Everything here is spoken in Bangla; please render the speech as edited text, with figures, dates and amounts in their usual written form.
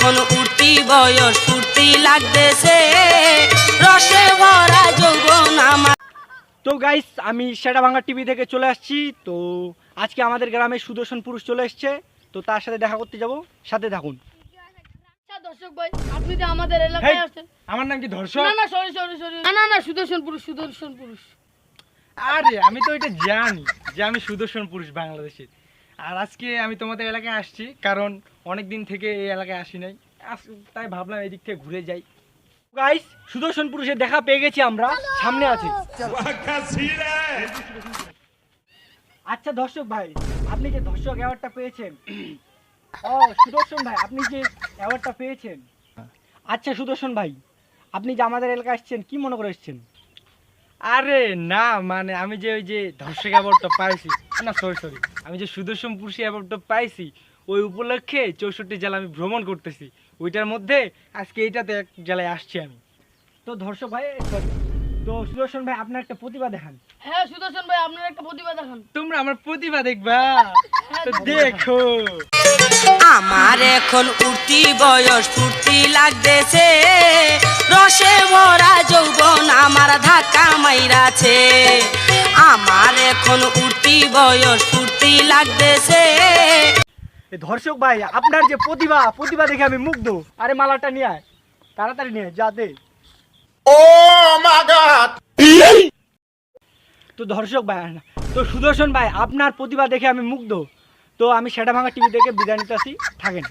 এখন উঠতি বয়স ফুর্তি লাগতেছে রসে ভরা যৌবন আমার। তো গাইস আমি সেটাভাঙ্গা টিভি থেকে চলে আসছি। তো আজকে আমাদের গ্রামে সুদর্শন পুরুষ চলে এসছে, তো তার সাথে দেখা করতে যাব, সাথে থাকুন। দর্শক ভাই, আপনি যে আমাদের এলাকায় আসছেন। আমার নাম কি ধর্ষক? না না সরি সরি সরি, না না সুদর্শন পুরুষ, সুদর্শন পুরুষ। আরে আমি তো এটা জানি যে আমি সুদর্শন পুরুষ বাংলাদেশের। আর আজকে আমি তোমাদের এলাকায় আসছি কারণ অনেক দিন থেকে এই এলাকায় আসি নাই, তাই ভাবলাম এদিক থেকে ঘুরে যাই। গাইস সুদর্শন পুরুষের দেখা পেয়ে গেছি আমরা, সামনে আছে। আচ্ছা দর্শক ভাই, আপনি যে দর্শক অ্যাওয়ার্ডটা পেয়েছেন, ও সুদর্শন ভাই আপনি যে অ্যাওয়ার্ডটা পেয়েছেন, আচ্ছা সুদর্শন ভাই আপনি যে আমাদের এলাকায় আসছেন কি মনে করে এসছেন? আরে না মানে আমি যে ওই যে দর্শক অ্যাওয়ার্ডটা পাইছি, না সরি সরি, আমি যে সুদর্শন পুরুষ অ্যাওয়ার্ডটা পাইছি ওই উপলক্ষে 64 জেলা আমি ভ্রমণ করতেছি, ওইটার মধ্যে আজকে এইটাতে এক জেলায় আসছি আমি। তো দর্শক ভাই সরি, তো সুদর্শন ভাই আপনার একটা প্রতিভা দেখান। হ্যাঁ সুদর্শন ভাই, আপনার একটা প্রতিভা দেখান। তোমরা আমার প্রতিভা দেখবা, তো দেখো। আমার এখন উঠতি বয়স ফুর্তি লাগতেছে রসে ভরা যৌবন আমার ধাক্কা মাইরাছে। আমার এখন উঠতি বয়স ফুর্তি লাগতেছে। দর্শক ভাই আপনার যে প্রতিভা দেখে আমি মুগ্ধ। আরে মালাটা নিয়ে আয়, তাড়াতাড়ি নিয়ে যা দে। ও মাই গড। তো দর্শক ভাই, তো সুদর্শন ভাই আপনার প্রতিভা দেখে আমি মুগ্ধ। তো আমি সেটাভাঙ্গা টিভি থেকে বিদায় নিতে আসি, থাকেন।